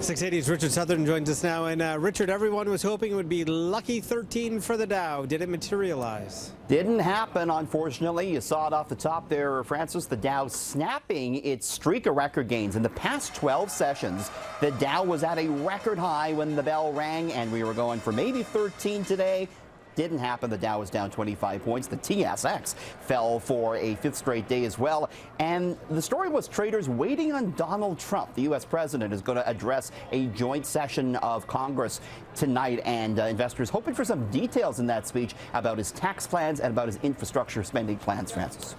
680's Richard Southern joins us now. And Richard, everyone was hoping it would be lucky 13 for the Dow. Did it materialize? Didn't happen, unfortunately. You saw it off the top there, Francis. The Dow snapping its streak of record gains. In the past 12 sessions, the Dow was at a record high when the bell rang, and we were going for maybe 13 today. Didn't happen. The Dow was down 25 points. The TSX fell for a fifth straight day as well. And the story was traders waiting on Donald Trump. The U.S. president is going to address a joint session of Congress tonight, and investors hoping for some details in that speech about his tax plans and about his infrastructure spending plans, Francis.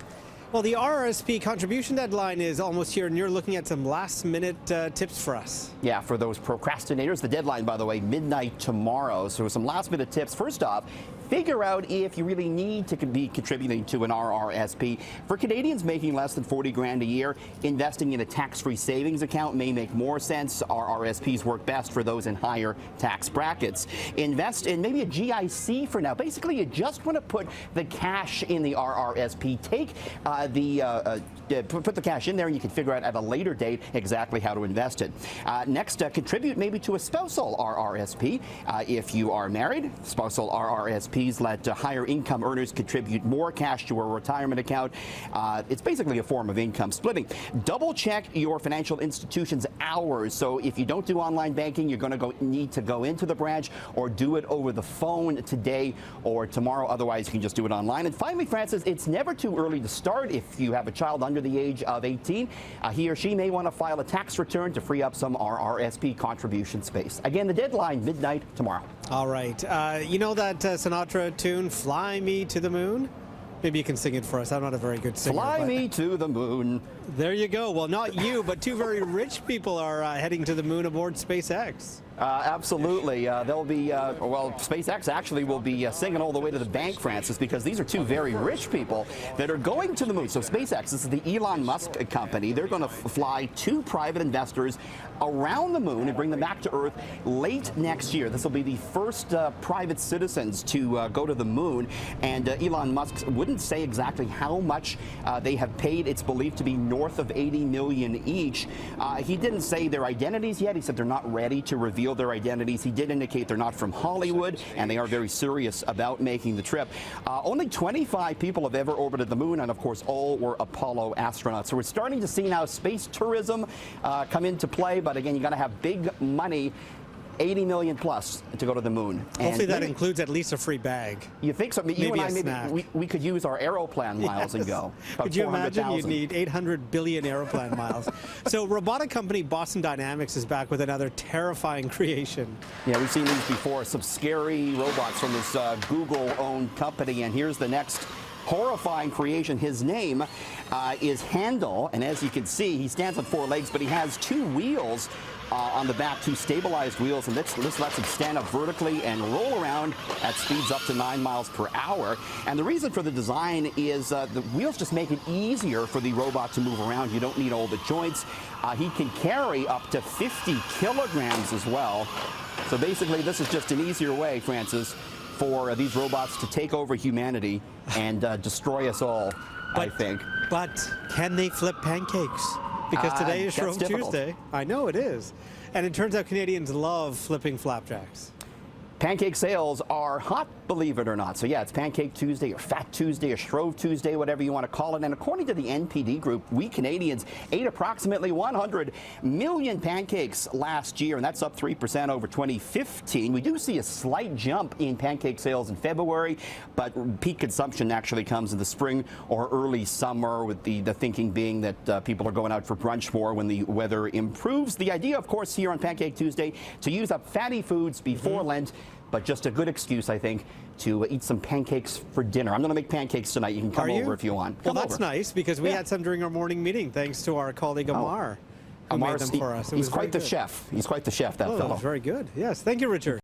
Well, the RRSP contribution deadline is almost here, and you're looking at some last-minute tips for us. Yeah, for those procrastinators. The deadline, by the way, midnight tomorrow. So some last-minute tips. First off, figure out if you really need to be contributing to an RRSP. For Canadians making less than 40 grand a year, investing in a tax-free savings account may make more sense. RRSPs work best for those in higher tax brackets. Invest in maybe a GIC for now. Basically, you just want to put the cash in the RRSP. Take put the cash in there, and you can figure out at a later date exactly how to invest it. Next, contribute maybe to a spousal RRSP. If you are married, spousal RRSPs let higher income earners contribute more cash to a retirement account. It's basically a form of income splitting. Double check your financial institution's hours. So if you don't do online banking, you're going to need to go into the branch or do it over the phone today or tomorrow. Otherwise, you can just do it online. And finally, Francis, it's never too early to start. If you have a child under the age of 18, he or she may want to file a tax return to free up some RRSP contribution space. Again, the deadline, midnight tomorrow. All right. You know that Sinatra tune, Fly Me to the Moon? Maybe you can sing it for us. I'm not a very good singer. Fly me to the moon. There you go. Well, not you, but two very rich people are heading to the moon aboard SpaceX. Absolutely. They'll be, well, SpaceX actually will be singing all the way to the bank, Francis, because these are two very rich people that are going to the moon. So SpaceX, this is the Elon Musk company. They're going to fly two private investors around the moon and bring them back to Earth late next year. This will be the first private citizens to go to the moon. And Elon Musk wouldn't say exactly how much they have paid. It's believed to be north of $80 million each. He didn't say their identities yet. He said they're not ready to reveal their identities. He did indicate they're not from Hollywood, and they are very serious about making the trip. Only 25 people have ever orbited the moon, and of course all were Apollo astronauts. So we're starting to see now space tourism come into play, but again, you got to have big money. 80 million plus to go to the moon. Hopefully that includes at least a free bag. You think so? Maybe you and I, a snack. we could use our Aeroplan miles and go. Could you imagine? You'd need 800 billion Aeroplan miles. So robotic company Boston Dynamics is back with another terrifying creation. Yeah, we've seen these before. Some scary robots from this Google-owned company. And here's the next horrifying creation. His name is Handel, and as you can see, he stands on four legs, but he has two wheels on the back, two stabilized wheels, and this lets him stand up vertically and roll around at speeds up to 9 miles per hour. And the reason for the design is the wheels just make it easier for the robot to move around. You don't need all the joints. He can carry up to 50 kilograms as well. So basically, this is just an easier way, Francis, for these robots to take over humanity and destroy us all, I think. But can they flip pancakes? Because today is Shrove Tuesday. I know it is. And it turns out Canadians love flipping flapjacks. Pancake sales are hot, believe it or not. So yeah, it's Pancake Tuesday or Fat Tuesday or Shrove Tuesday, whatever you want to call it. And according to the NPD Group, we Canadians ate approximately 100 million pancakes last year, and that's up 3% over 2015. We do see a slight jump in pancake sales in February, but peak consumption actually comes in the spring or early summer, with the thinking being that people are going out for brunch more when the weather improves. The idea, of course, here on Pancake Tuesday, to use up fatty foods before Lent, but just a good excuse, I think, to eat some pancakes for dinner. I'm going to make pancakes tonight. You can come over if you want. Well, that's nice, because we had some during our morning meeting, thanks to our colleague Amar, who made them for us. He's quite the chef. He's quite the chef, that fellow. Very good. Yes. Thank you, Richard.